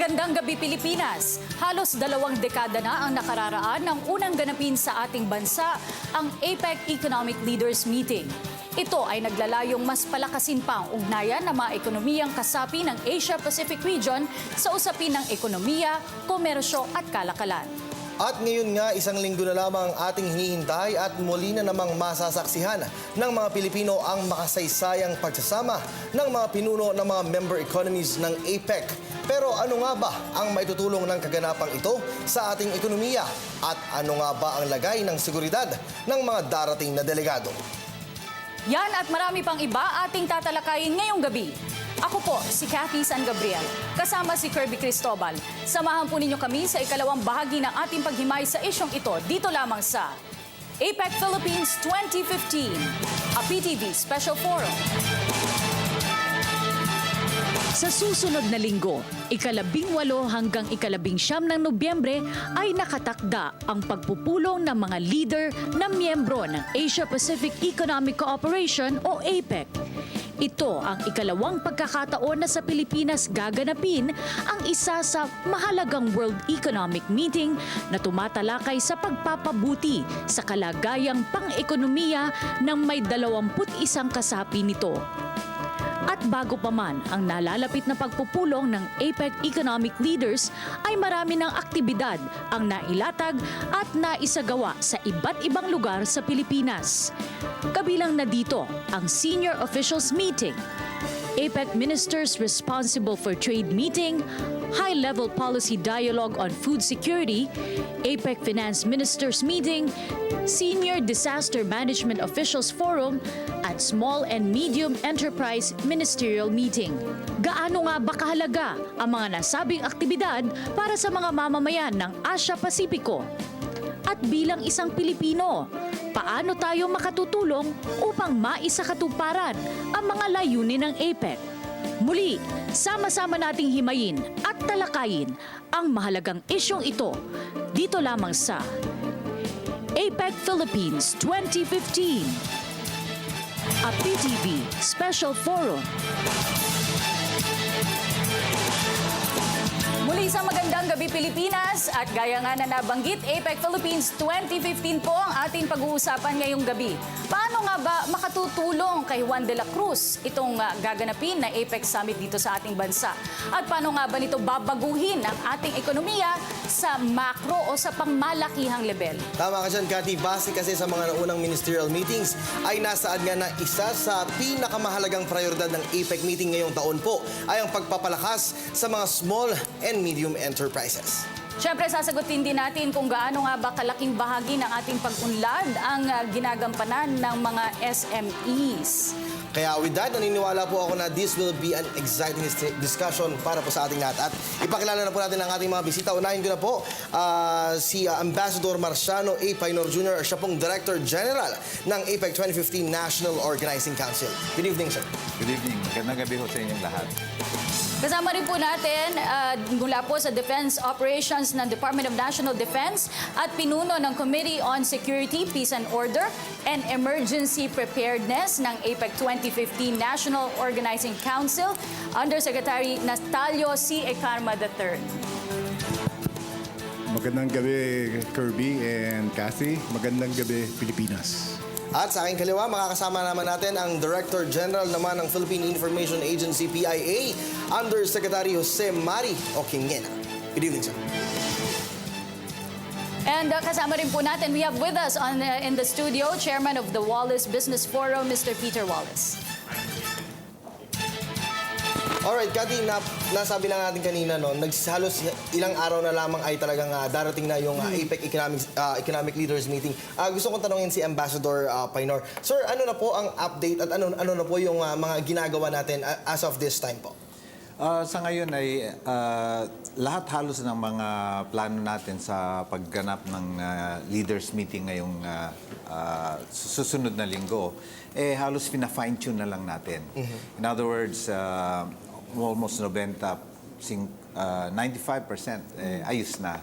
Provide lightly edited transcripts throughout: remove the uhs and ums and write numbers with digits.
Magandang gabi Pilipinas. Halos 2 dekada na ang nakararaan ng unang ganapin sa ating bansa, ang APEC Economic Leaders Meeting. Ito ay naglalayong mas palakasin pa ang ugnayan ng mga ekonomiyang kasapi ng Asia-Pacific region sa usapin ng ekonomiya, komersyo at kalakalan. At ngayon nga, 1 linggo na lamang ating hinihintay at muli na namang masasaksihan ng mga Pilipino ang makasaysayang pagsasama ng mga pinuno ng mga member economies ng APEC. Pero ano nga ba ang maitutulong ng kaganapang ito sa ating ekonomiya? At ano nga ba ang lagay ng seguridad ng mga darating na delegado? Yan at marami pang iba ating tatalakayin ngayong gabi. Ako po, si Cathy San Gabriel, kasama si Kirby Cristobal. Samahan po ninyo kami sa ikalawang bahagi ng ating paghimay sa isyong ito dito lamang sa APEC Philippines 2015, a PTV Special Forum. Sa susunod na linggo, 18 hanggang 19 ng Nobyembre ay nakatakda ang pagpupulong ng mga leader na miyembro ng Asia-Pacific Economic Cooperation o APEC. Ito ang ikalawang pagkakataon na sa Pilipinas gaganapin ang isa sa mahalagang World Economic Meeting na tumatalakay sa pagpapabuti sa kalagayang pang-ekonomiya ng may 21 kasapi nito. At bago pa man ang nalalapit na pagpupulong ng APEC Economic Leaders ay marami ng aktibidad ang nailatag at naisagawa sa iba't ibang lugar sa Pilipinas. Kabilang na dito ang Senior Officials Meeting, APEC Ministers Responsible for Trade Meeting, High-Level Policy Dialogue on Food Security, APEC Finance Ministers Meeting, Senior Disaster Management Officials Forum, at Small and Medium Enterprise Ministerial Meeting. Gaano nga ba kahalaga ang mga nasabing aktibidad para sa mga mamamayan ng Asia-Pasipiko? At bilang isang Pilipino, paano tayo makatutulong upang maisakatuparan ang mga layunin ng APEC? Muli, sama-sama nating himayin at talakayin ang mahalagang isyong ito dito lamang sa APEC Philippines 2015, a PTV Special Forum. Muli isang magandang gabi Pilipinas at gaya nga na nabanggit, APEC Philippines 2015 po ang ating pag-uusapan ngayong gabi. Paano nga ba makatutulong kay Juan de la Cruz itong gaganapin na APEC Summit dito sa ating bansa? At paano nga ba nito babaguhin ang ating ekonomiya sa macro o sa pangmalakihang level? Tama ka dyan, Cathy. Base kasi sa mga naunang ministerial meetings ay nasaad nga na isa sa pinakamahalagang prioridad ng APEC meeting ngayong taon po ay ang pagpapalakas sa mga small and medium enterprises. Siyempre, sasagutin din natin kung gaano nga ba kalaking bahagi ng ating pag-unlad ang ginagampanan ng mga SMEs. Kaya with that, naniniwala po ako na this will be an exciting discussion para po sa ating lahat. At ipakilala na po natin ang ating mga bisita. Unahin ko na po si Ambassador Marciano A. Painor Jr. Siya pong Director General ng APEC 2015 National Organizing Council. Good evening, sir. Good evening. Magandang gabi ho sa inyong lahat. Kasama rin po natin mula po sa Defense Operations ng Department of National Defense at pinuno ng Committee on Security, Peace and Order and Emergency Preparedness ng APEC 2015 National Organizing Council, Undersecretary Natalio C. Ecarma III. Magandang gabi, Kirby and Cathy. Magandang gabi, Pilipinas. At sa aking kaliwa, makakasama naman natin ang Director General naman ng Philippine Information Agency, PIA, Undersecretary Jose Mari Oquingena. Good evening, sir. And kasama rin po natin, we have with us in the studio, Chairman of the Wallace Business Forum, Mr. Peter Wallace. Alright, Cathy, nasabi lang natin kanina, no, halos ilang araw na lamang ay talagang darating na yung APEC Economic Leaders Meeting. Gusto kong tanongin si Ambassador Painor. Sir, ano na po ang update at ano na po yung mga ginagawa natin as of this time po? Sa ngayon ay lahat halos ng mga plano natin sa pagganap ng leaders meeting ngayong susunod na linggo, halos pina-fine-tune na lang natin. In other words, almost 95% ayos na.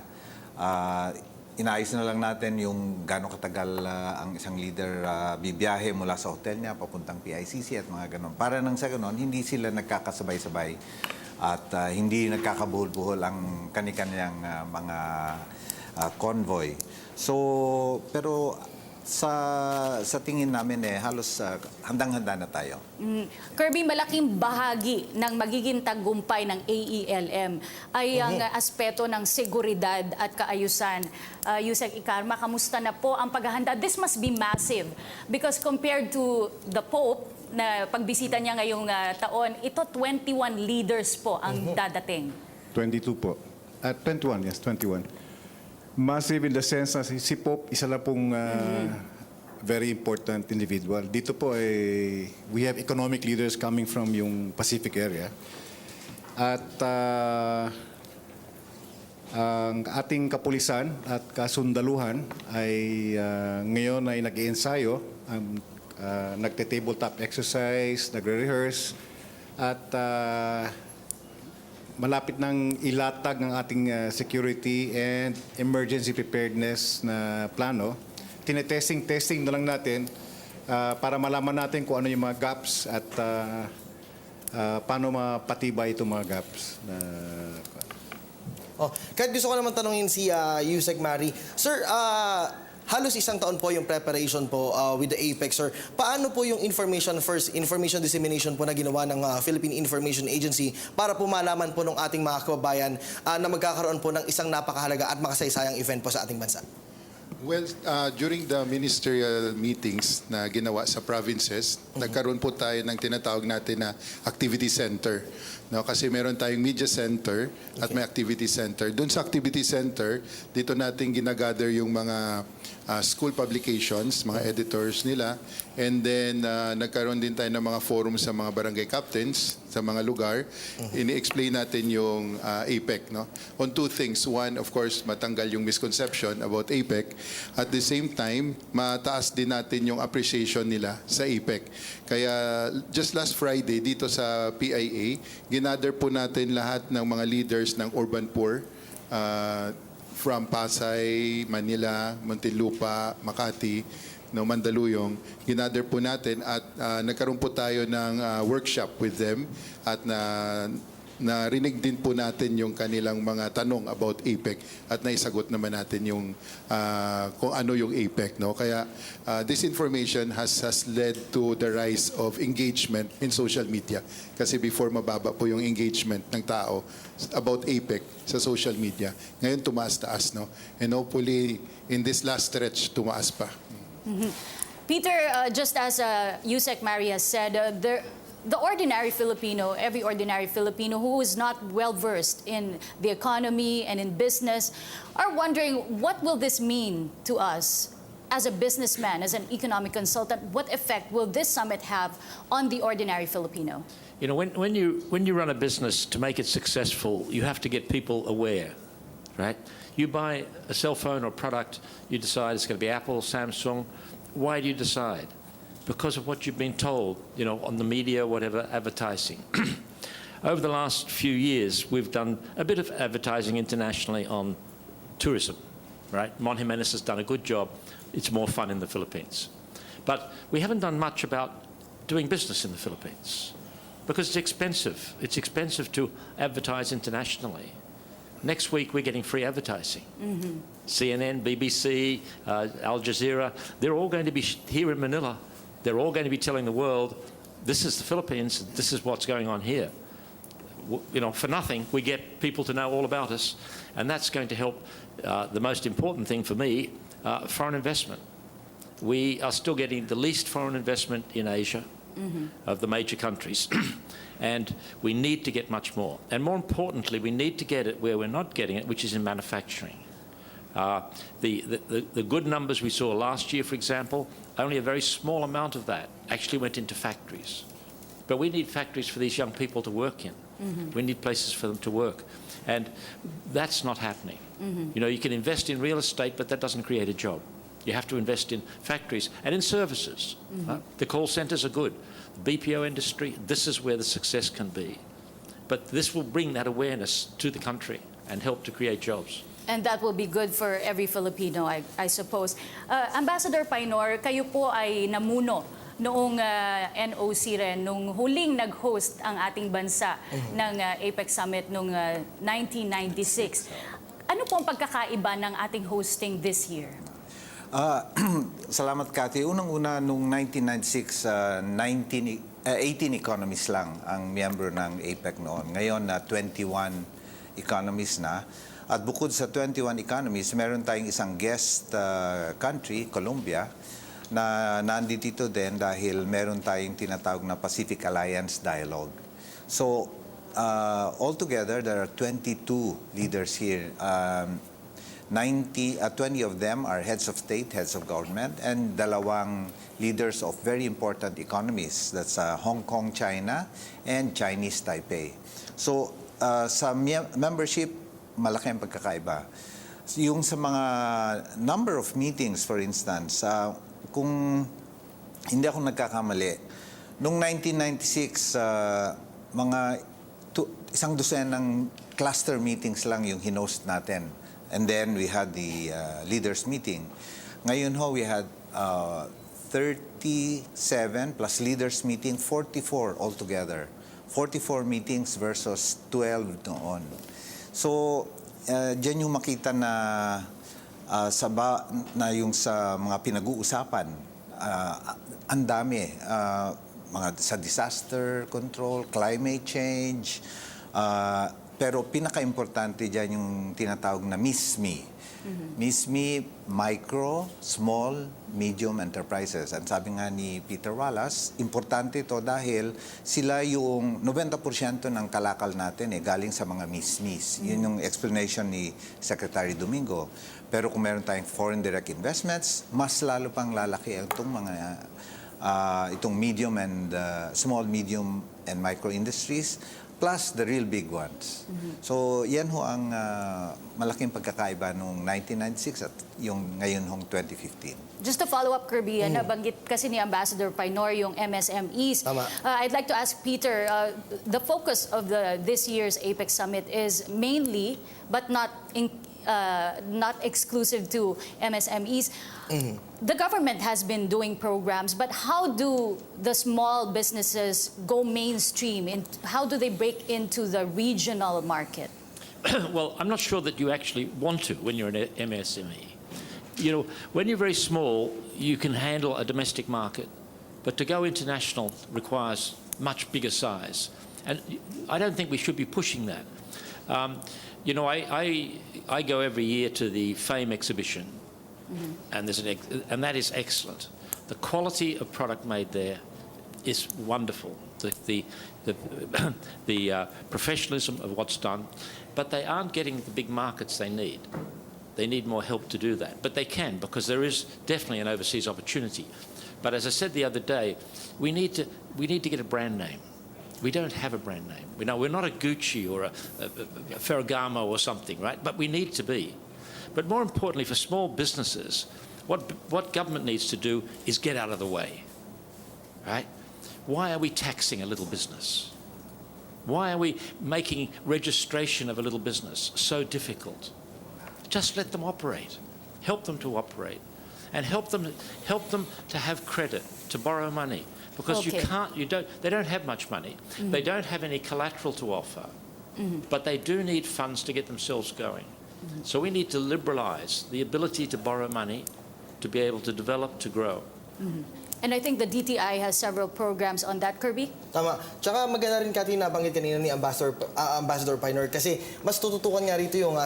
Inaayos na lang natin yung gano'ng katagal ang isang leader bibiyahe mula sa hotel niya papuntang PICC at mga gano'n. Para nang sa gano'n, hindi sila nagkakasabay-sabay. at hindi nagkakabuhol-buhol ang kani-kaniyang mga convoy. So, pero sa tingin namin halos handang-handa na tayo. Kirby, malaking bahagi ng magiging tagumpay ng AELM ay ang aspeto ng seguridad at kaayusan. Yusek Ikarma, kamusta na po ang paghahanda? This must be massive because compared to the Pope na pagbisita niya ngayong taon, ito 21 leaders po ang dadating. 22 po. 21, yes, 21. Massive in the sense na si Pope, isa lang pong very important individual. Dito po we have economic leaders coming from yung Pacific area. At ang ating kapulisan at kasundaluhan ay ngayon ay nag-iensayo, nagte-tabletop exercise, nagre-rehearse, at malapit nang ilatag ng ating security and emergency preparedness na plano. Tinetesting na lang natin para malaman natin kung ano yung mga gaps at paano mapatibay itong mga gaps. Kahit gusto ko naman tanungin si Yusek Mari. Sir, halos isang taon po yung preparation po with the APEC, sir. Paano po yung information dissemination po na ginawa ng Philippine Information Agency para po malaman po ng ating mga kababayan na magkakaroon po ng isang napakahalaga at makasaysayang event po sa ating bansa? Well, during the ministerial meetings na ginawa sa provinces, nagkaroon po tayo ng tinatawag natin na activity center. No, kasi meron tayong media center at may activity center. Doon sa activity center, dito natin ginagather yung mga school publications, mga editors nila. And then, nagkaroon din tayo ng mga forum sa mga barangay captains sa mga lugar. Ini-explain natin yung APEC. No? On two things. One, of course, matanggal yung misconception about APEC. At the same time, mataas din natin yung appreciation nila sa APEC. Kaya, just last Friday, dito sa PIA, ginather po natin lahat ng mga leaders ng urban poor, from Pasay, Manila, Muntinlupa, Makati, Mandaluyong. Ginather po natin at nagkaroon po tayo ng workshop with them at narinig din po natin yung kanilang mga tanong about APEC at naisagot naman natin yung kung ano yung APEC. No? Kaya this information has led to the rise of engagement in social media. Kasi before mababa po yung engagement ng tao about APEC sa social media. Ngayon tumaas-taas. No? And hopefully in this last stretch, tumaas pa. Peter, just as Yusek Mari has said, the ordinary Filipino, every ordinary Filipino who is not well-versed in the economy and in business are wondering, what will this mean to us as a businessman, as an economic consultant? What effect will this summit have on the ordinary Filipino? You know, when you run a business, to make it successful, you have to get people aware, right? You buy a cell phone or product, you decide it's going to be Apple, Samsung. Why do you decide? Because of what you've been told, you know, on the media, whatever, advertising. Over the last few years, we've done a bit of advertising internationally on tourism, right? Mon Jimenez has done a good job. It's more fun in the Philippines. But we haven't done much about doing business in the Philippines because it's expensive. It's expensive to advertise internationally. Next week, we're getting free advertising. CNN, BBC, Al Jazeera, they're all going to be here in Manila. They're all going to be telling the world, this is the Philippines, this is what's going on here. You know, for nothing, we get people to know all about us, and that's going to help. The most important thing for me, foreign investment. We are still getting the least foreign investment in Asia of the major countries, and we need to get much more. And more importantly, we need to get it where we're not getting it, which is in manufacturing. The good numbers we saw last year, for example, only a very small amount of that actually went into factories. But we need factories for these young people to work in. We need places for them to work. And that's not happening. You know, you can invest in real estate, but that doesn't create a job. You have to invest in factories and in services. The call centers are good. The BPO industry, this is where the success can be. But this will bring that awareness to the country and help to create jobs. And that will be good for every Filipino, I suppose. Ambassador Painor, kayo po ay namuno noong NOC rin, nung huling nag-host ang ating bansa ng APEC Summit noong 1996. Ano po ang pagkakaiba ng ating hosting this year? Salamat, Cathy. Unang-una, noong 1996, 18 economies lang ang miyembro ng APEC noon. Ngayon, 21 economies na. At bukod sa 21 economies, meron tayong isang guest country, Colombia, na nandito din dahil meron tayong tinatawag na Pacific Alliance Dialogue. So, altogether, there are 22 leaders here. 20 of them are heads of state, heads of government, and dalawang leaders of very important economies. That's Hong Kong, China, and Chinese Taipei. So, sa membership, malaki ang pagkakaiba. Yung sa mga number of meetings, for instance, kung hindi ako nagkakamali, noong 1996, isang dosenang cluster meetings lang yung hinost natin. And then we had the leaders meeting. Ngayon ho, we had 37 plus leaders meeting, 44 altogether. 44 meetings versus 12 noon. So, diyan yung makita na na yung sa mga pinag-uusapan, ang dami. Mga sa disaster control, climate change, pero pinaka-importante dyan yung tinatawag na MISME. MISME, micro, small, medium enterprises. At sabi nga ni Peter Wallace, importante ito dahil sila yung 90% ng kalakal natin galing sa mga MISMEs. Yun yung explanation ni Secretary Domingo. Pero kung meron tayong foreign direct investments, mas lalo pang lalaki itong mga itong medium and small, medium and micro industries plus the real big ones. So, yan ho ang malaking pagkakaiba noong 1996 at yung ngayon hong 2015. Just to follow up, Kirby, nabanggit kasi ni Ambassador Painor yung MSMEs. Tama. I'd like to ask Peter, the focus of this year's APEC Summit is mainly, but not exclusive to MSMEs. The government has been doing programs, but how do the small businesses go mainstream? And how do they break into the regional market? Well, I'm not sure that you actually want to when you're an MSME. You know, when you're very small, you can handle a domestic market, but to go international requires much bigger size. And I don't think we should be pushing that. You know, I go every year to the FAME exhibition, and and that is excellent. The quality of product made there is wonderful. The professionalism of what's done, but they aren't getting the big markets they need. They need more help to do that, but they can because there is definitely an overseas opportunity. But as I said the other day, we need to get a brand name. We don't have a brand name. We're not a Gucci or a Ferragamo or something, right? But we need to be. But more importantly, for small businesses, what government needs to do is get out of the way, right? Why are we taxing a little business? Why are we making registration of a little business so difficult? Just let them operate. Help them to operate. And help them to have credit, to borrow money. Because they don't have much money. They don't have any collateral to offer. But they do need funds to get themselves going. So we need to liberalize the ability to borrow money, to be able to develop, to grow. And I think the DTI has several programs on that, Kirby. Tama. Tsaka maganda rin, Cathy, nabanggit kanina ni Ambassador Painor kasi mas tututukan nga rito yung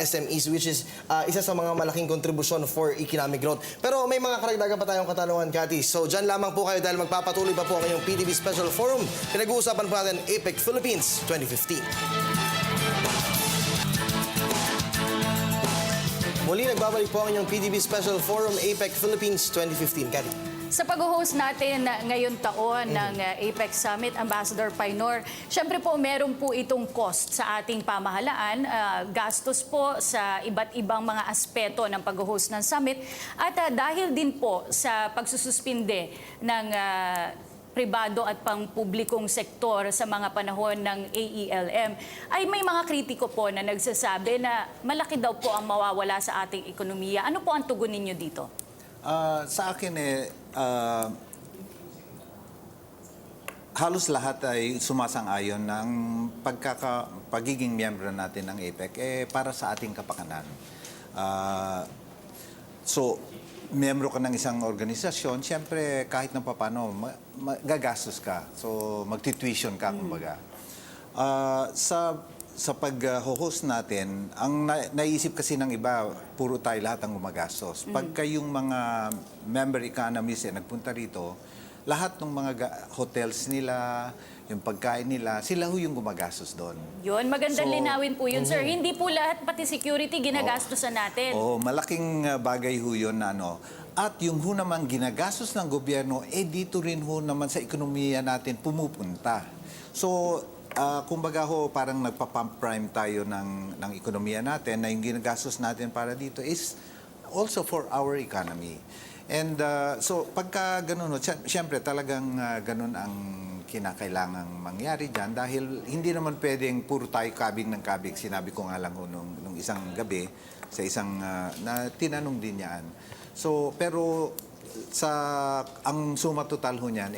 SMEs, which is isa sa mga malaking kontribusyon for economic growth. Pero may mga karagdagan pa tayong katanungan, Cathy. So dyan lamang po kayo dahil magpapatuloy pa po ang inyong PTV Special Forum. Pinag-uusapan po natin APEC Philippines 2015. Muli nagbabalik po ang inyong PTV Special Forum APEC Philippines 2015. Cathy. Sa pag-host natin ngayon taon ng APEC Summit, Ambassador Painor, syempre po meron po itong cost sa ating pamahalaan, gastos po sa iba't ibang mga aspeto ng pag-host ng summit at dahil din po sa pagsususpinde ng pribado at pangpublikong sektor sa mga panahon ng AELM, ay may mga kritiko po na nagsasabi na malaki daw po ang mawawala sa ating ekonomiya. Ano po ang tugon ninyo dito? Sa akin halos lahat ay sumasang-ayon ng pagiging miyembro natin ng APEC para sa ating kapakanan. So, miyembro ka ng isang organisasyon, siyempre kahit na papano, gagastos ka. So, magti-tuition ka, kumbaga. Sa pag-host natin, ang naisip kasi ng iba, puro tayo lahat ang gumagastos. Pagka yung mga member economies nagpunta rito, lahat ng mga hotels nila, yung pagkain nila, sila ho yung gumagastos doon. Yun, magandang So, linawin po yun, sir. Hindi po lahat, pati security, ginagastosan natin. Malaking bagay ho yun na ano. At yung ho naman ginagastos ng gobyerno, dito rin ho naman sa ekonomiya natin pumupunta. So, kumbaga ho, parang nagpa-pump prime tayo ng ekonomiya natin na yung ginagastos natin para dito is also for our economy. And so, pagka ganun ho, siyempre talagang ganun ang kinakailangang mangyari dyan dahil hindi naman pwedeng puro tayo kabig ng kabig. Sinabi ko nga lang ho nung isang gabi sa isang na tinanong din yan. So, pero ang suma total ho niyan,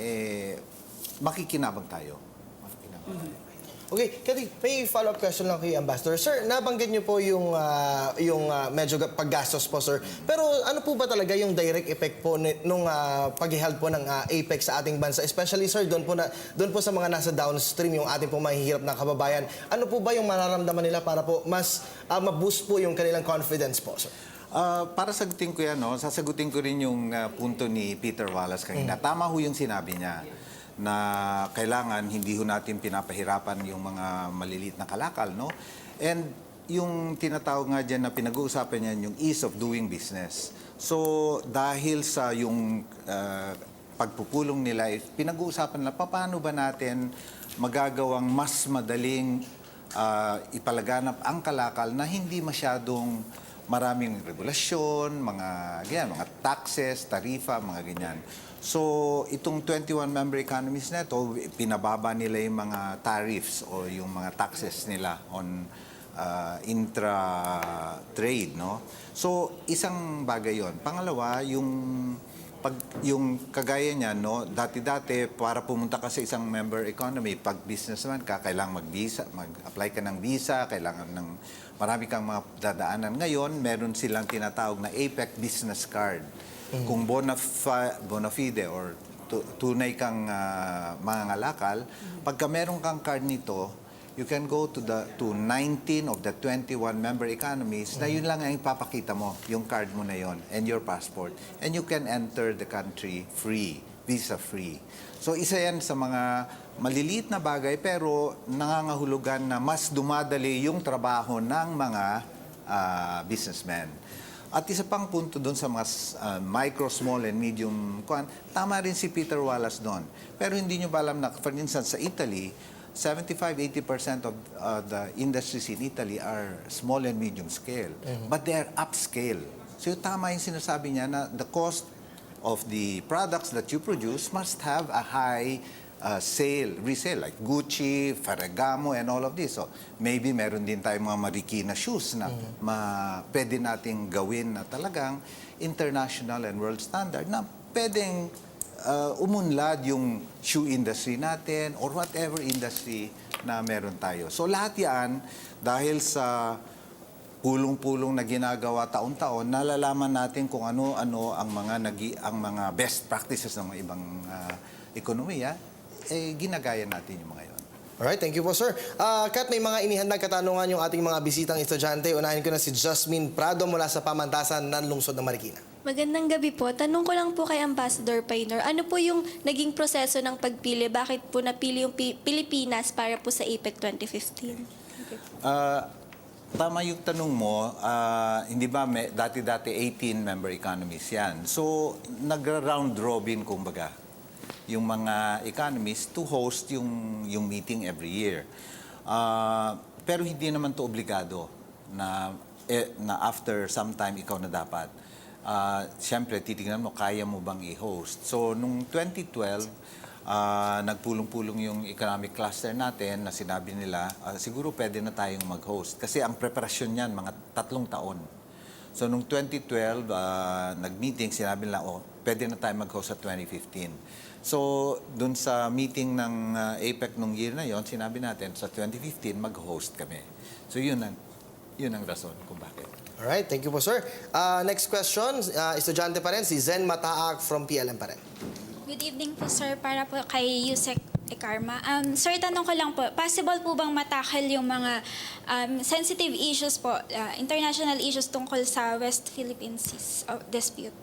makikinabang tayo. Okay, Cathy, may follow-up question lang kay Ambassador. Sir, nabanggit niyo po yung medyo paggastos po, sir. Pero ano po ba talaga yung direct effect po nung pag-held po ng APEC sa ating bansa? Especially, sir, doon po sa mga nasa downstream, yung ating po mahihirap na kababayan. Ano po ba yung mararamdaman nila para po mas ma-boost po yung kanilang confidence po, sir? Para sagutin ko yan, sasagutin ko rin yung punto ni Peter Wallace kanina. Tama ho yung sinabi niya na kailangan hindi ho natin pinapahirapan yung mga maliliit na kalakal, no? And yung tinatawag nga dyan na pinag-uusapan niyan, yung ease of doing business. So, dahil sa yung pagpupulong nila, pinag-uusapan na paano ba natin magagawang mas madaling ipalaganap ang kalakal na hindi masyadong maraming regulasyon, mga taxes, tarifa, mga ganyan. So, itong 21 member economies na ito, pinababa nila yung mga tariffs o yung mga taxes nila on intra-trade, no? So, isang bagay yon. Pangalawa, yung kagaya niya, no, dati-dati, para pumunta ka sa isang member economy, pag businessman ka, kailangan mag-apply ka ng visa, kailangan marami kang mga dadaanan. Ngayon, meron silang tinatawag na APEC business card. Kung bona fide or tunay kang mangangalakal, pagka meron kang card nito, you can go to 19 of the 21 member economies na yun lang ang ipapakita mo, yung card mo na yon and your passport. And you can enter the country free, visa-free. So isa yan sa mga maliliit na bagay pero nangangahulugan na mas dumadali yung trabaho ng mga businessmen. At isa pang punto doon sa mga micro, small, and medium, tama rin si Peter Wallace doon. Pero hindi nyo ba alam na, for instance, sa Italy, 75-80% of the industries in Italy are small and medium scale. But they are upscale. So tama yung sinasabi niya na the cost of the products that you produce must have a high resale, like Gucci, Ferragamo, and all of this. So, maybe meron din tayong mga marikina shoes na pwede nating gawin na talagang international and world standard na pwedeng umunlad yung shoe industry natin or whatever industry na meron tayo. So, lahat yan, dahil sa pulong-pulong na ginagawa taon-taon, nalalaman natin kung ano-ano ang mga best practices ng mga ibang ekonomiya, ginagaya natin yung mga yun. Alright, thank you po, sir. Kat, may mga inihandang katanungan yung ating mga bisitang estudyante. Unahin ko na si Jasmine Prado mula sa pamantasan ng lungsod ng Marikina. Magandang gabi po. Tanong ko lang po kay Ambassador Painor, ano po yung naging proseso ng pagpili? Bakit po napili yung Pilipinas para po sa APEC 2015? Tama yung tanong mo, hindi ba dati-dati 18 member economies yan. So, nag-round robin kumbaga yung mga economies to host yung meeting every year. Pero hindi naman to obligado na after some time ikaw na dapat. Siyempre, titignan mo, kaya mo bang i-host? So, nung 2012, nagpulong-pulong yung economic cluster natin na sinabi nila, siguro pwede na tayong mag-host. Kasi ang preparasyon niyan, mga 3 taon. So, nung 2012, nag-meeting, sinabi nila, pwede na tayong mag-host sa 2015. So, dun sa meeting ng APEC nung year na yon, sinabi natin sa 2015 mag-host kami. So, yun ang rason kung bakit. Alright, thank you po, sir. Next question, estudyante pa rin, si Zen Mataak from PLM pa rin. Good evening po, sir. Para po kay Yusek Karma. Sir, tanong ko lang po, possible po bang matakal yung mga sensitive issues po, international issues tungkol sa West Philippine Seas dispute?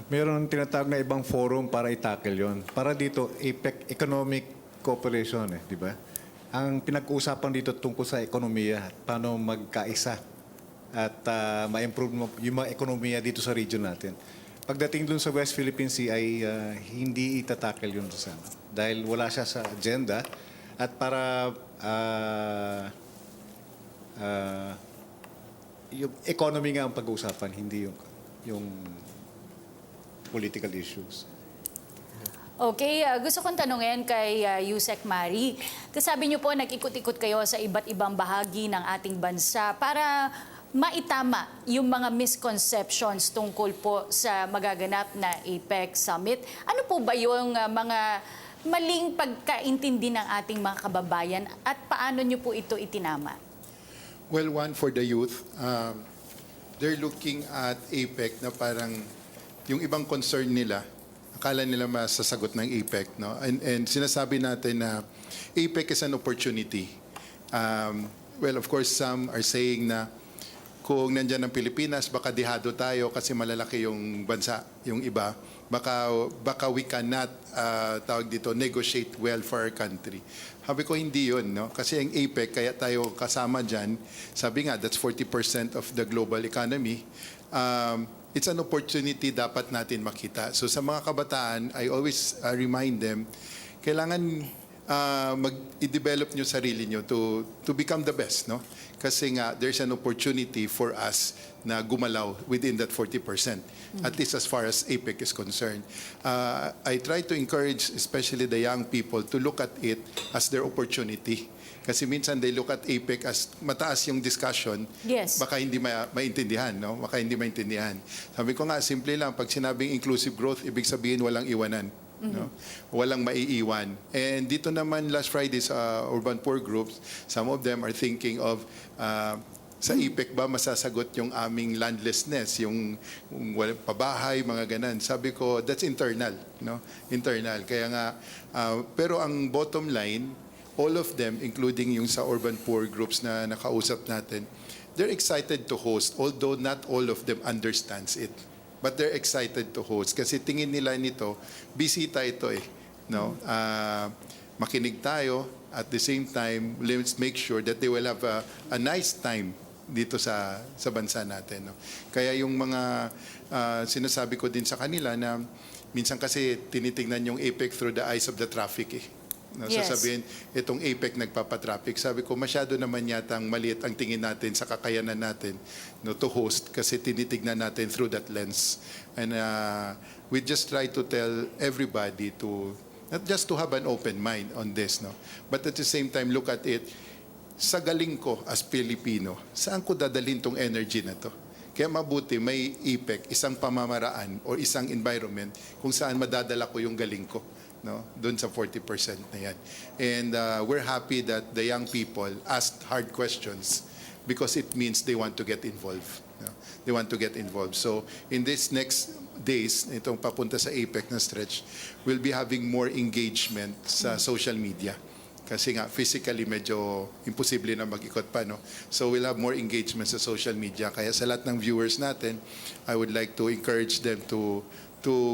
Meron tinatawag na ibang forum para i-tackle yon. Para dito, APEC, Economic Cooperation, di ba? Ang pinag-uusapan dito tungkol sa ekonomiya, paano magkaisa at ma-improve yung mga ekonomiya dito sa region natin. Pagdating dun sa West Philippine Sea ay hindi itatackle yun sa dahil wala siya sa agenda at para yung economy nga ang pag-uusapan, hindi yung political issues. Okay, gusto kong tanungin kay Yusek Mari. Kasabi niyo po, nag-ikot-ikot kayo sa iba't ibang bahagi ng ating bansa para maitama yung mga misconceptions tungkol po sa magaganap na APEC Summit. Ano po ba yung mga maling pagkaintindi ng ating mga kababayan at paano niyo po ito itinama? Well, one, for the youth, they're looking at APEC na parang yung ibang concern nila, akala nila masasagot ng APEC. No? And sinasabi natin na APEC is an opportunity. Well, of course, some are saying na kung nandyan ang Pilipinas, baka dihado tayo kasi malalaki yung bansa, yung iba. Baka we cannot, tawag dito, negotiate well for our country. Sabi ko, hindi yun, no? Kasi ang APEC, kaya tayo kasama dyan, sabi nga, that's 40% of the global economy. It's an opportunity dapat natin makita. So sa mga kabataan, I always remind them, kailangan i-develop nyo sarili nyo to become the best, no? Kasi nga, there's an opportunity for us na gumalaw within that 40%, at least as far as APEC is concerned. I try to encourage, especially the young people, to look at it as their opportunity. Kasi minsan they look at APEC as mataas yung discussion, Yes. baka hindi maintindihan, no? Baka hindi maintindihan. Sabi ko nga, simple lang, pag sinabing inclusive growth, ibig sabihin walang iwanan. No? Walang maiiwan. And dito naman last Friday sa urban poor groups, some of them are thinking of sa APEC ba masasagot yung aming landlessness, yung walang pabahay, mga ganan. Sabi ko, that's internal, no? Internal. Kaya nga, pero ang bottom line, all of them, including yung sa urban poor groups na nakausap natin, they're excited to host, although not all of them understands it. But they're excited to host kasi tingin nila nito, bisita ito eh. No? Makinig tayo, at the same time, let's make sure that they will have a nice time dito sa bansa natin. No? Kaya yung mga sinasabi ko din sa kanila na minsan kasi tinitingnan yung APEC through the eyes of the traffic eh. No, Yes. sasabihin, itong APEC nagpapatraffic. Sabi ko, masyado naman yata ang maliit ang tingin natin sa kakayanan natin, no, to host kasi tinitignan natin through that lens. And we just try to tell everybody to, not just to have an open mind on this, no, but at the same time, look at it, sa galing ko as Pilipino, saan ko dadalhin tong energy na to? Kaya mabuti may APEC, isang pamamaraan or isang environment kung saan madadala ko yung galing ko. No, doon sa 40% na yan. And we're happy that the young people asked hard questions because it means they want to get involved. No? They want to get involved. So in this next days, itong papunta sa APEC na stretch, we'll be having more engagement sa social media. Kasi nga, physically, medyo imposible na mag-ikot pa, no? So we'll have more engagement sa social media. Kaya sa lahat ng viewers natin, I would like to encourage them to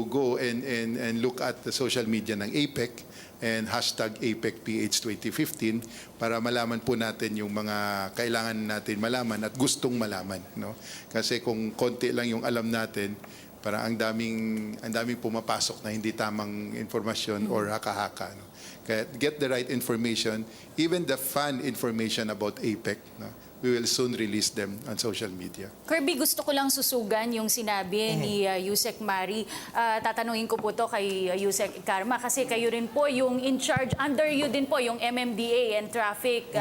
go and look at the social media ng APEC and hashtag APECPH 2015 para malaman po natin yung mga kailangan natin malaman at gustong malaman. No? Kasi kung konti lang yung alam natin, parang ang daming pumapasok na hindi tamang informasyon or haka-haka. No? Kaya get the right information, even the fun information about APEC. No? We will soon release them on social media. Kirby, gusto ko lang susugan yung sinabi ni Yusek Mari. Tatanungin ko po to kay Yusek Karma kasi kayo rin po yung in charge, under you din po yung MMDA and traffic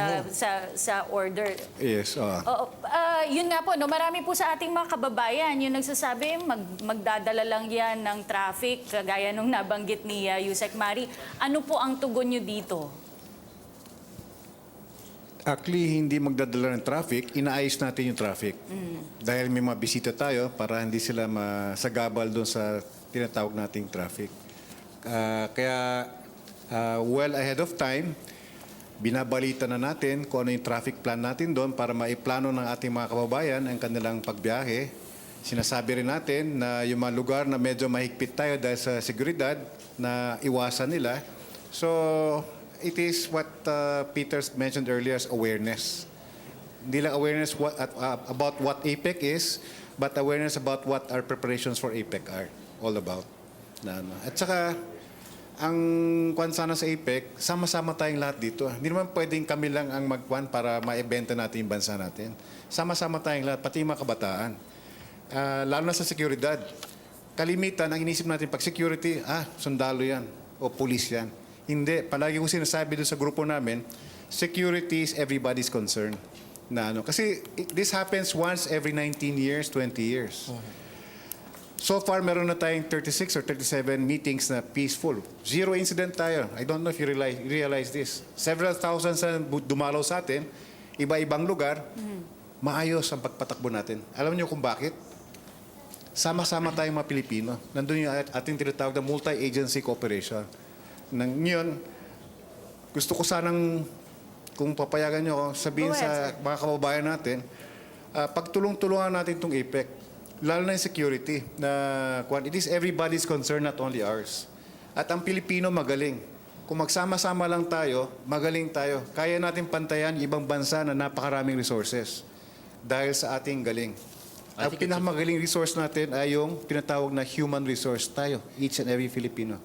sa order. Yes. Oo. yun nga po, no, marami po sa ating mga kababayan yung nagsasabi magdadala lang yan ng traffic, gaya nung nabanggit ni Yusek Mari. Ano po ang tugon nyo dito? Actually, hindi magdadala ng traffic, inaayos natin yung traffic. Dahil may mga bisita tayo para hindi sila masagabal doon sa tinatawag nating traffic. Kaya well ahead of time, binabalita na natin kung ano yung traffic plan natin doon para maiplano ng ating mga kababayan ang kanilang pagbiyahe. Sinasabi rin natin na yung mga lugar na medyo mahigpit tayo dahil sa seguridad na iwasan nila. So, it is what Peter mentioned earlier as awareness. Hindi lang awareness about what APEC is, but awareness about what our preparations for APEC are all about. At saka, ang kwan sana sa APEC, sama-sama tayong lahat dito. Hindi naman pwedeng kami lang ang magkwan para maibenta natin yung bansa natin. Sama-sama tayong lahat, pati yung mga kabataan. Lalo na sa seguridad. Kalimitan, ang inisip natin pag security, sundalo yan o police yan. Hindi. Palagi kong sinasabi doon sa grupo namin, security is everybody's concern. Kasi this happens once every 19 years, 20 years. So far, meron na tayong 36 or 37 meetings na peaceful. Zero incident tayo. I don't know if you realize this. Several thousands na dumalaw sa atin, iba-ibang lugar, maayos ang pagpatakbo natin. Alam niyo kung bakit? Sama-sama tayong mga Pilipino. Nandun yung ating tinatawag na multi-agency cooperation. Ngayon, gusto ko sanang, kung papayagan niyo ako, sabihin sa mga kababayan natin, pagtulong-tulungan natin itong APEC. Lalo na yung security, na it is everybody's concern, not only ours. At ang Pilipino magaling. Kung magsama-sama lang tayo, magaling tayo. Kaya natin pantayan ibang bansa na napakaraming resources dahil sa ating galing. Ang pinakamagaling resource natin ay yung tinatawag na human resource tayo, each and every Filipino.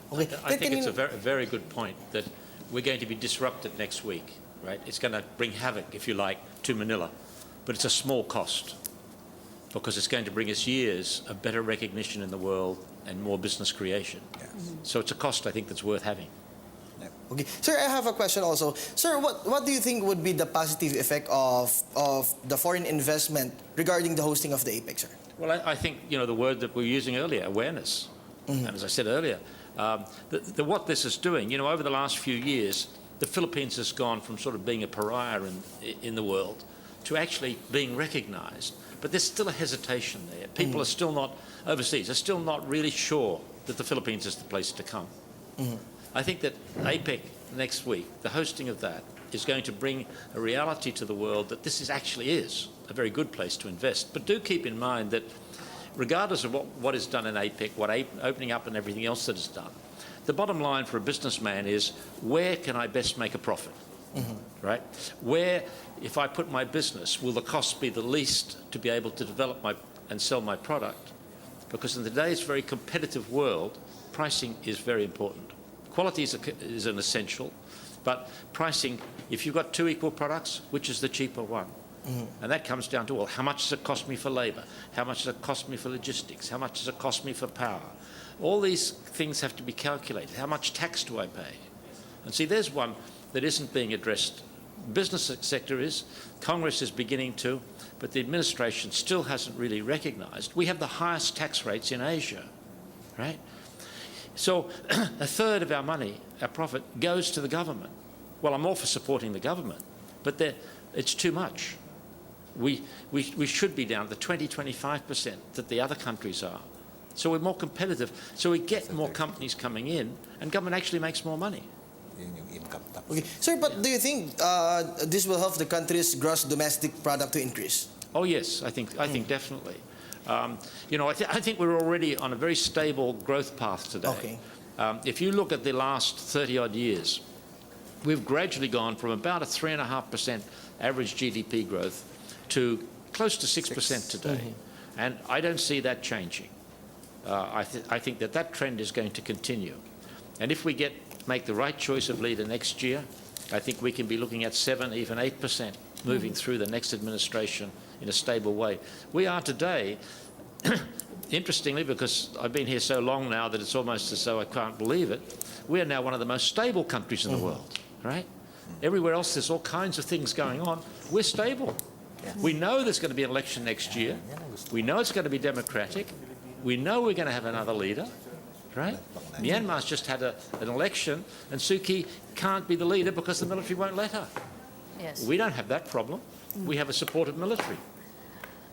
Okay. I think it's a very good point that we're going to be disrupted next week, right? It's going to bring havoc, if you like, to Manila, but it's a small cost, because it's going to bring us years of better recognition in the world and more business creation. So it's a cost, I think, that's worth having. Okay. Sir, I have a question also. Sir, what do you think would be the positive effect of the foreign investment regarding the hosting of the APEC, sir? Well, I think, the word that we were using earlier, awareness. And as I said earlier, what this is doing, over the last few years, the Philippines has gone from sort of being a pariah in the world to actually being recognized. But there's still a hesitation there. People are still not, overseas, are still not really sure that the Philippines is the place to come. I think that APEC next week, the hosting of that, is going to bring a reality to the world that this actually is a very good place to invest. But do keep in mind that regardless of what is done in APEC, opening up and everything else that is done, the bottom line for a businessman is, where can I best make a profit? Right? Where, if I put my business, will the cost be the least to be able to develop and sell my product? Because in today's very competitive world, pricing is very important. Quality is an essential, but pricing, if you've got two equal products, which is the cheaper one? And that comes down to, well, how much does it cost me for labor? How much does it cost me for logistics? How much does it cost me for power? All these things have to be calculated. How much tax do I pay? And see, there's one that isn't being addressed. Business sector is, Congress is beginning to, but the administration still hasn't really recognized. We have the highest tax rates in Asia, right? So a third of our money, our profit, goes to the government. Well, I'm all for supporting the government, but it's too much. We should be down to the 20-25% that the other countries are. So we're more competitive. So we get more companies coming in, and government actually makes more money. Okay. Sir, but do you think this will help the country's gross domestic product to increase? Oh yes, I think definitely. I think we're already on a very stable growth path today. Okay. If you look at the last 30-odd years, we've gradually gone from about a 3.5% average GDP growth to close to 6% today. And I don't see that changing. I think that trend is going to continue. And if we make the right choice of leader next year, I think we can be looking at 7, even 8% moving through the next administration in a stable way. We are today, interestingly, because I've been here so long now that it's almost as though I can't believe it, we are now one of the most stable countries in the world, right? Everywhere else there's all kinds of things going on. We're stable. We know there's going to be an election next year. We know it's going to be democratic. We know we're going to have another leader, right? Myanmar's just had an election, and Suu Kyi can't be the leader because the military won't let her. Yes. We don't have that problem. We have a supportive military.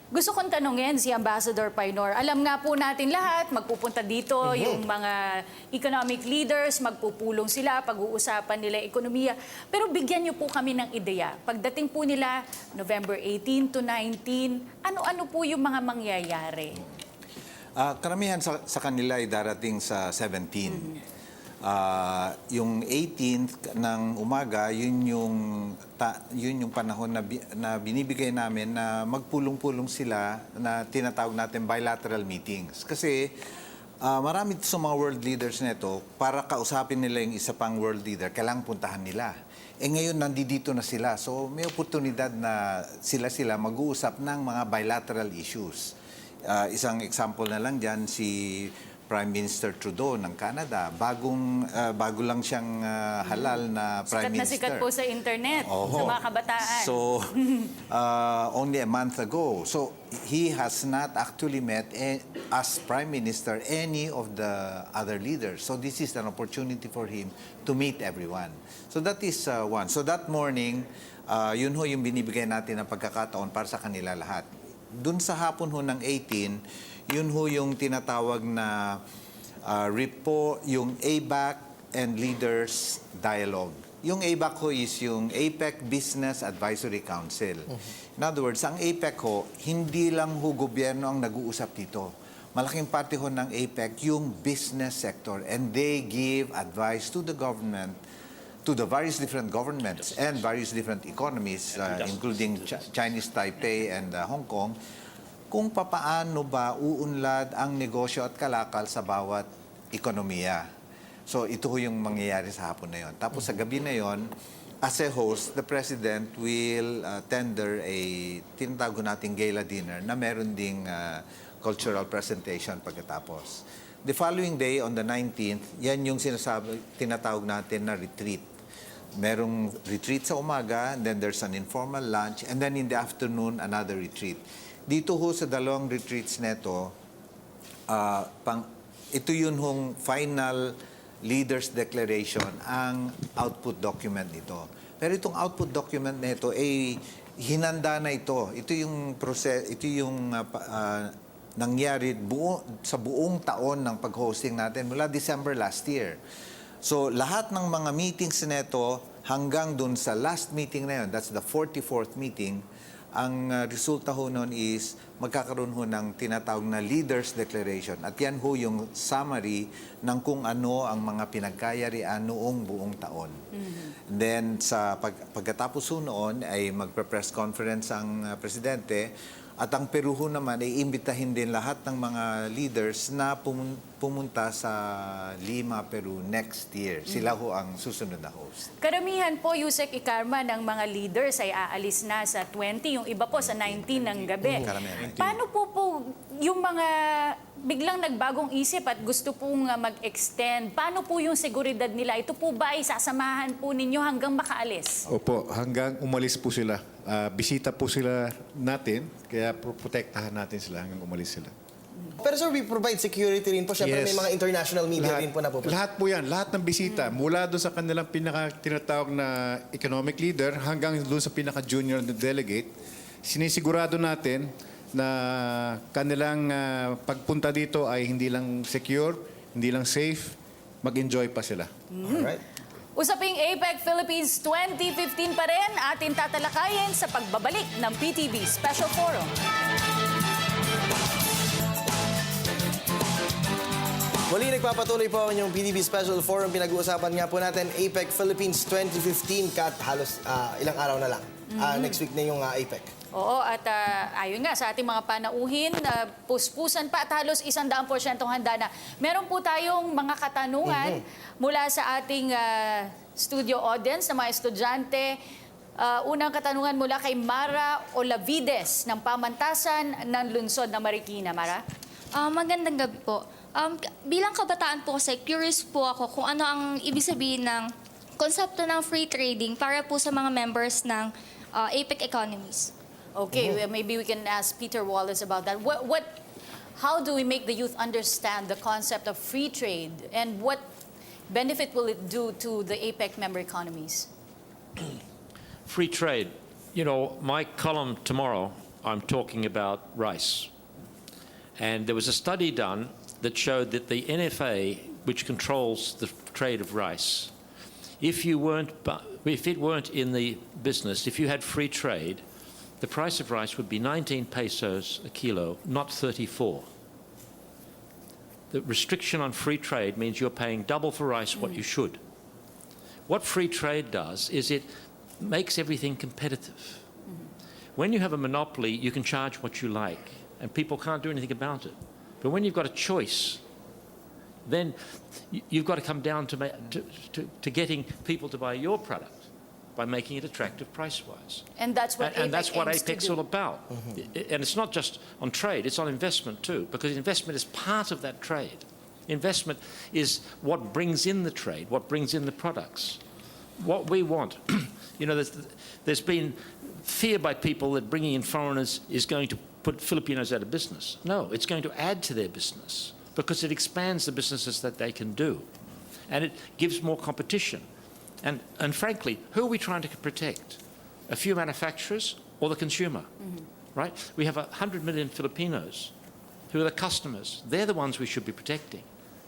Gusto kong tanungin si Ambassador Paynor. Alam nga po natin lahat, magpupunta dito yung mga economic leaders, magpupulong sila, pag-uusapan nila ekonomiya. Pero bigyan niyo po kami ng ideya. Pagdating po nila November 18 to 19, ano-ano po yung mga mangyayari? Karamihan sa kanila ay darating sa 17. Yung 18th ng umaga, yun yung panahon na binibigay namin na magpulong-pulong sila na tinatawag natin bilateral meetings. Kasi marami sa mga world leaders nito, para kausapin nila yung isa pang world leader, kailangang puntahan nila. Ngayon, nandito na sila. So, may oportunidad na sila mag-uusap ng mga bilateral issues. Isang example na lang dyan, si Prime Minister Trudeau ng Canada. Bago lang siyang halal na Prime Minister. Sikat po sa internet, sa mga kabataan. So, only a month ago. So, he has not actually met, as Prime Minister, any of the other leaders. So, this is an opportunity for him to meet everyone. So, that is one. So, that morning, yun ho yung binibigay natin na pagkakataon para sa kanila lahat. Dun sa hapon ho ng 18, yun ho yung tinatawag na yung APEC and Leaders Dialogue. Yung APEC ho is yung APEC Business Advisory Council. In other words, ang APEC ho, hindi lang ho gobyerno ang nag-uusap dito. Malaking parte ho ng APEC yung business sector, and they give advice to the government, to the various different governments and various different economies, including Chinese Taipei and Hong Kong, kung papaano ba uunlad ang negosyo at kalakal sa bawat ekonomiya. So ito ho yung mangyayari sa hapon na yon. Tapos sa gabi na yon, as a host, the President will tender a tinatawag nating gala dinner na meron ding cultural presentation pagkatapos. The following day, on the 19th, yan yung tinatawag natin na retreat. Merong retreat sa umaga, and then there's an informal lunch, and then in the afternoon, another retreat. Dito ho sa dalawang retreats neto, ito yun hong final leaders declaration, ang output document nito. Pero itong output document nito ay hinanda na ito. Ito yung process, ito yung nangyari sa buong taon ng pag-hosting natin mula December last year. So lahat ng mga meetings nito hanggang dun sa last meeting na yun, that's the 44th meeting, ang resulta ho nun is magkakaroon ho ng tinatawag na Leaders Declaration. At yan ho yung summary ng kung ano ang mga pinagkayarian noong buong taon. Then sa pagkatapos ho noon ay magpe-press conference ang presidente. At ang Peru ho naman ay imbitahin din lahat ng mga leaders na pumunta sa Lima, Peru next year. Sila ho ang susunod na host. Karamihan po, Yusek Ikarma, ng mga leaders ay aalis na sa 20, yung iba po sa 19 ng gabi. Karamihan. Paano po yung mga biglang nagbagong isip at gusto pong mag-extend? Paano po yung seguridad nila? Ito po ba ay sasamahan po ninyo hanggang makaalis? Opo, hanggang umalis po sila. Bisita po sila natin, kaya protektahan natin sila hanggang umalis sila. Pero sir, we provide security rin po. Siyempre Yes. may mga international media rin po na po. Lahat po yan, lahat ng bisita, mula doon sa kanilang tinatawag na economic leader hanggang doon sa pinaka-junior na delegate, sinisigurado natin na kanilang pagpunta dito ay hindi lang secure, hindi lang safe, mag-enjoy pa sila. Alright. Usaping APEC Philippines 2015 pa rin ating tatalakayin sa pagbabalik ng PTV Special Forum. Muli nagpapatuloy po ang inyong PTV Special Forum. Pinag-uusapan nga po natin APEC Philippines 2015 kat halos ilang araw na lang. Next week na yung APEC. Oo, at ayun nga, sa ating mga panauhin, puspusan pa at halos 100% handa na. Meron po tayong mga katanungan mula sa ating studio audience na mga estudyante. Unang katanungan mula kay Mara Olavides ng Pamantasan ng Lungsod ng Marikina. Mara? Magandang gabi po. Bilang kabataan po kasi, curious po ako kung ano ang ibig sabihin ng konsepto ng free trading para po sa mga members ng APEC economies. Okay, well, maybe we can ask Peter Wallace about that. How do we make the youth understand the concept of free trade, and what benefit will it do to the APEC member economies? Free trade. You know, my column tomorrow, I'm talking about rice. And there was a study done that showed that the NFA, which controls the trade of rice, if it weren't in the business, if you had free trade, the price of rice would be 19 pesos a kilo, not 34. The restriction on free trade means you're paying double for rice what you should. What free trade does is it makes everything competitive. When you have a monopoly, you can charge what you like, and people can't do anything about it. But when you've got a choice, then you've got to come down to getting people to buy your product by making it attractive price-wise. And that's what and that's what aims to APEC's do. all about. And it's not just on trade, it's on investment too, because investment is part of that trade. Investment is what brings in the trade, what brings in the products. What we want, you know, there's been fear by people that bringing in foreigners is going to put Filipinos out of business. No, it's going to add to their business because it expands the businesses that they can do. And it gives more competition. And frankly, who are we trying to protect? A few manufacturers or the consumer, right? We have 100 million Filipinos who are the customers. They're the ones we should be protecting.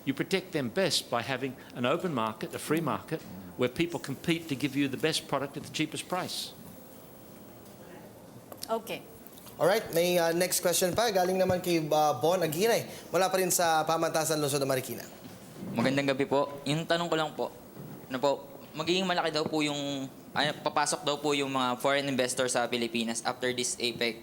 You protect them best by having an open market, a free market, where people compete to give you the best product at the cheapest price. Okay. Alright, may next question pa. Galing naman kay Bon Aguirre. Mula pa rin sa Pamantasan, Luzon, Marikina. Magandang gabi po. Yung tanong ko lang po, ano po, magiging malaki daw po yung, papasok daw po yung mga foreign investors sa Pilipinas after this APEC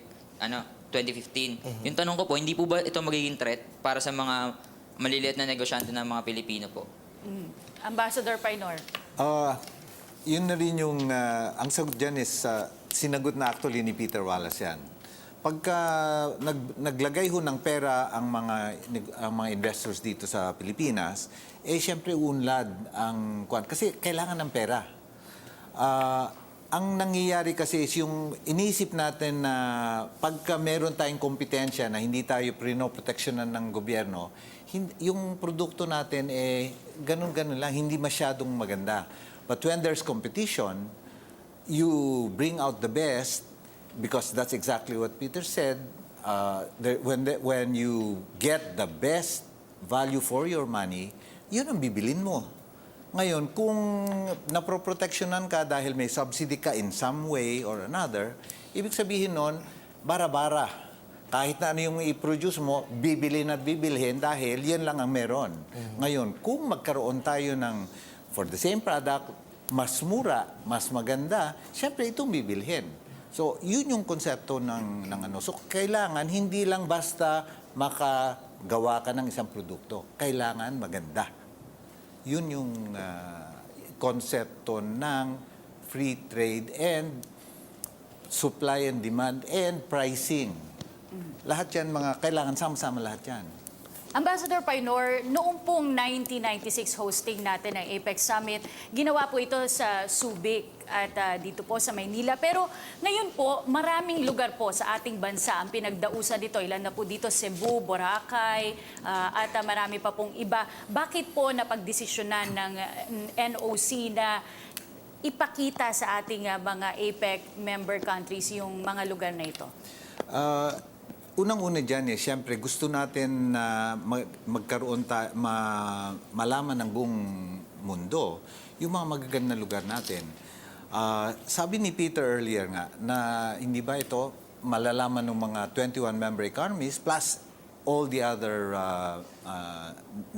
2015. Yung tanong ko po, hindi po ba ito magiging threat para sa mga maliliit na negosyante ng mga Pilipino po? Ambassador Painor. Yun na rin yung, ang sagot dyan is, sinagot na actually ni Peter Wallace yan. Pagka naglagay ho ng pera ang mga investors dito sa Pilipinas, siyempre unlad ang kwan. Kasi kailangan ng pera. Ang nangyayari kasi is yung iniisip natin na pagka meron tayong kompetensya na hindi tayo prinoproteksyonan ng gobyerno, yung produkto natin ganun-ganun lang, hindi masyadong maganda. But when there's competition, you bring out the best because that's exactly what Peter said. When you get the best value for your money, yun ang bibilin mo. Ngayon, kung naproproteksyonan ka dahil may subsidy ka in some way or another, ibig sabihin nun, bara-bara. Kahit na ano yung i-produce mo, bibilin at bibilhin dahil yan lang ang meron. Ngayon, kung magkaroon tayo ng, for the same product, mas mura, mas maganda, syempre itong bibilhin. So, yun yung konsepto ng ano. So, kailangan hindi lang basta makagawa ka ng isang produkto. Kailangan maganda. Yun yung konsepto ng free trade and supply and demand and pricing. Lahat yan, kailangan sama-sama lahat yan. Ambassador Painor, noong pong 1996 hosting natin ng APEC Summit, ginawa po ito sa Subic at dito po sa Maynila. Pero ngayon po, maraming lugar po sa ating bansa ang pinagdausan dito. Ilan na po dito, Cebu, Boracay, at marami pa pong iba. Bakit po napagdesisyonan ng NOC na ipakita sa ating mga APEC member countries yung mga lugar na ito? Unang-una dyan, siyempre gusto natin na magkaroon malaman ng buong mundo yung mga magagandang lugar natin. Sabi ni Peter earlier nga na hindi ba ito malalaman ng mga 21 member economies plus all the other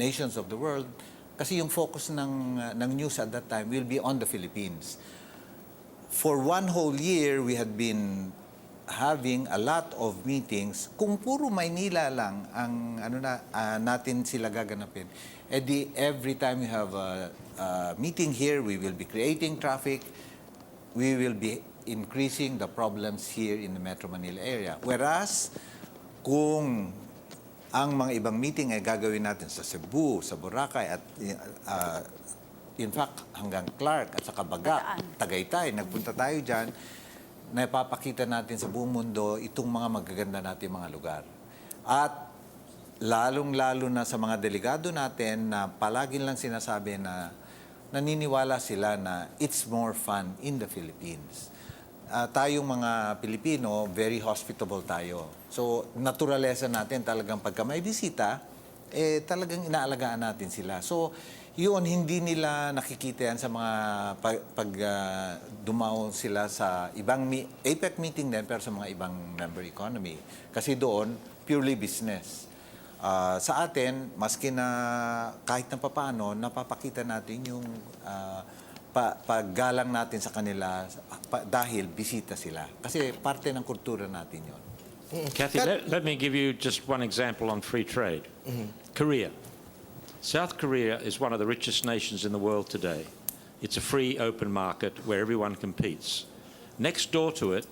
nations of the world kasi yung focus ng news at that time will be on the Philippines. For one whole year, we had been having a lot of meetings. Kung puro Maynila lang ang natin sila gaganapin, every time we have a meeting here, we will be creating traffic, we will be increasing the problems here in the Metro Manila area. Whereas, kung ang mga ibang meeting ay gagawin natin sa Cebu, sa Boracay, at in fact, hanggang Clark at sa Baga, Tagaytay, nagpunta tayo dyan, na ipapakita natin sa buong mundo itong mga magaganda natin mga lugar. At lalong-lalo na sa mga delegado natin na palagi lang sinasabi na naniniwala sila na it's more fun in the Philippines. Tayong mga Pilipino, very hospitable tayo. So, naturalesa natin talagang pagka may bisita, talagang inaalagaan natin sila. So, yun, hindi nila nakikita yan sa mga pag dumaw sila sa ibang APEC meeting din, pero sa mga ibang member economy. Kasi doon, purely business. Sa atin, maski na kahit na papaano, napapakita natin yung paggalang natin sa kanila dahil bisita sila. Kasi parte ng kultura natin yun. Kathy, let me give you just one example on free trade. Korea. South Korea is one of the richest nations in the world today. It's a free, open market where everyone competes. Next door to it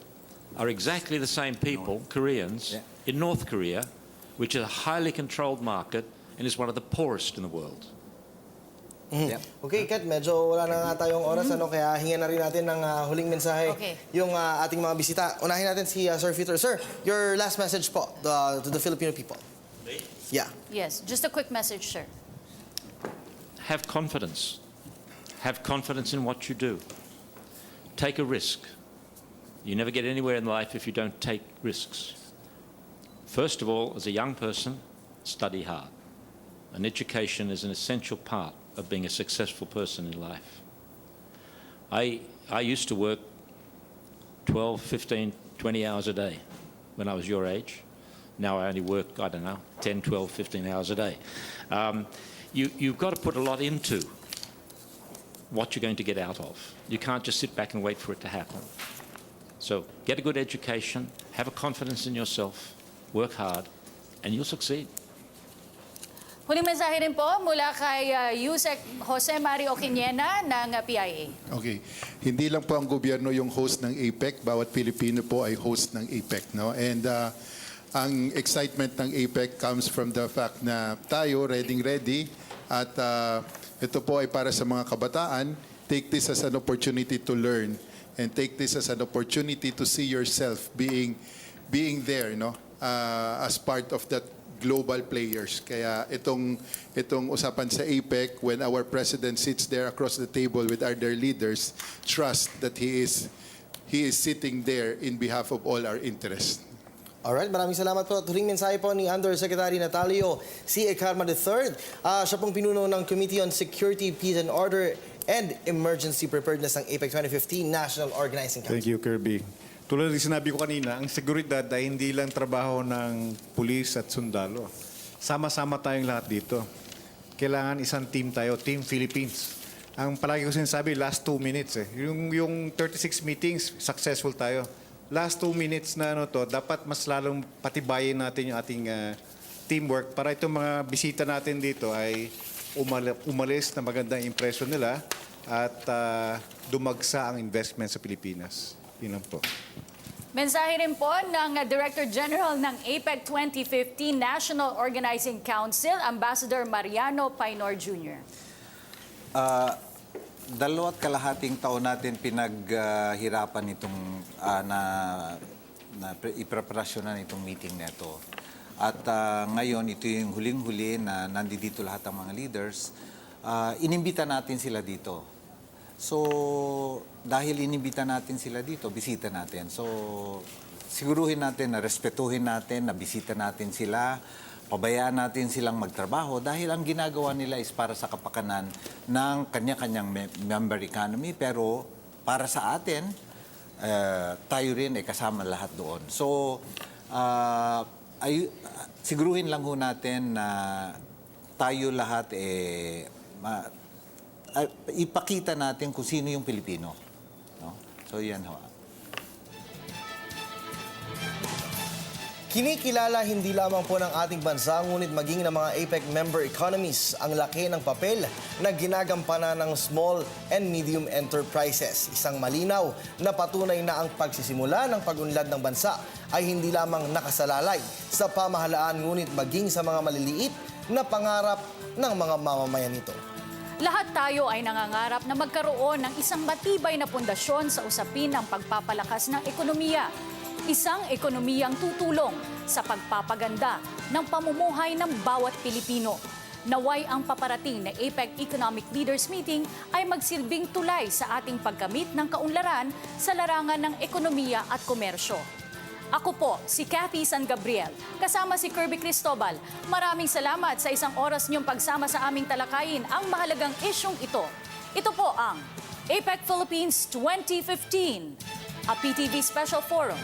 are exactly the same people, Koreans, in North Korea, which is a highly controlled market and is one of the poorest in the world. Okay, Kat, medyo wala na nga tayong oras, kaya hingan na rin natin ng huling mensahe yung ating mga bisita. Unahin natin si Sir Peter. Sir, your last message po to the Filipino people. Yeah. Yes, just a quick message, sir. Have confidence. Have confidence in what you do. Take a risk. You never get anywhere in life if you don't take risks. First of all, as a young person, study hard. And education is an essential part of being a successful person in life. I used to work 12, 15, 20 hours a day when I was your age. Now I only work, 10, 12, 15 hours a day. You've got to put a lot into what you're going to get out of. You can't just sit back and wait for it to happen. So get a good education, have a confidence in yourself, work hard, and you'll succeed. Huling mensahe rin po mula kay Yusek Jose Mario Oquiñena ng PIA. Okay. Hindi lang po ang gobyerno yung host ng APEC. Bawat Pilipino po ay host ng APEC. No? And ang excitement ng APEC comes from the fact na tayo, ready. At ito po ay para sa mga kabataan. Take this as an opportunity to learn. And take this as an opportunity to see yourself being there, no? As part of that global players. Kaya itong usapan sa APEC, when our president sits there across the table with other leaders, trust that he is sitting there in behalf of all our interests. Alright, maraming salamat po. Tuling mensahe po ni Undersecretary Natalio C. Ecarma III. Siya pong pinuno ng Committee on Security, Peace and Order and Emergency Preparedness ng APEC 2015 National Organizing Council. Thank you, Kirby. Tulad ng sinabi ko kanina, ang seguridad ay hindi lang trabaho ng pulis at sundalo. Sama-sama tayong lahat dito. Kailangan isang team tayo, Team Philippines. Ang palagi ko sinasabi, last 2 minutes. Yung 36 meetings, successful tayo. Last 2 minutes na dapat mas lalong patibayin natin yung ating teamwork para itong mga bisita natin dito ay umalis na magandang impression nila at dumagsa ang investment sa Pilipinas. Yun lang po. Mensahe rin po ng Director General ng APEC 2015 National Organizing Council, Ambassador Mariano Painor Jr. 2.5 taon natin pinaghirapan itong ipreparasyonan itong meeting neto. At ngayon, ito yung huling-huli na nandito lahat ang mga leaders. Inimbita natin sila dito. So, dahil inimbita natin sila dito, bisita natin. So, siguruhin natin na respetuhin natin, na bisita natin sila, pabayaan natin silang magtrabaho dahil ang ginagawa nila is para sa kapakanan ng kanya-kanyang member economy. Pero para sa atin, tayo rin ay kasama lahat doon. So, siguruhin lang ho natin na tayo lahat ipakita natin kung sino yung Pilipino. No? So, yan ho. Kinikilala hindi lamang po ng ating bansa, ngunit maging ng mga APEC member economies ang laki ng papel na ginagampanan ng small and medium enterprises. Isang malinaw na patunay na ang pagsisimula ng pag-unlad ng bansa ay hindi lamang nakasalalay sa pamahalaan, ngunit maging sa mga maliliit na pangarap ng mga mamamayan nito. Lahat tayo ay nangangarap na magkaroon ng isang matibay na pundasyon sa usapin ng pagpapalakas ng ekonomiya. Isang ekonomiyang tutulong sa pagpapaganda ng pamumuhay ng bawat Pilipino. Naway ang paparating na APEC Economic Leaders Meeting ay magsilbing tulay sa ating pagkamit ng kaunlaran sa larangan ng ekonomiya at komersyo. Ako po, si Cathy San Gabriel, kasama si Kirby Cristobal. Maraming salamat sa isang oras niyong pagsama sa aming talakayin ang mahalagang isyong ito. Ito po ang APEC Philippines 2015, a PTV Special Forum.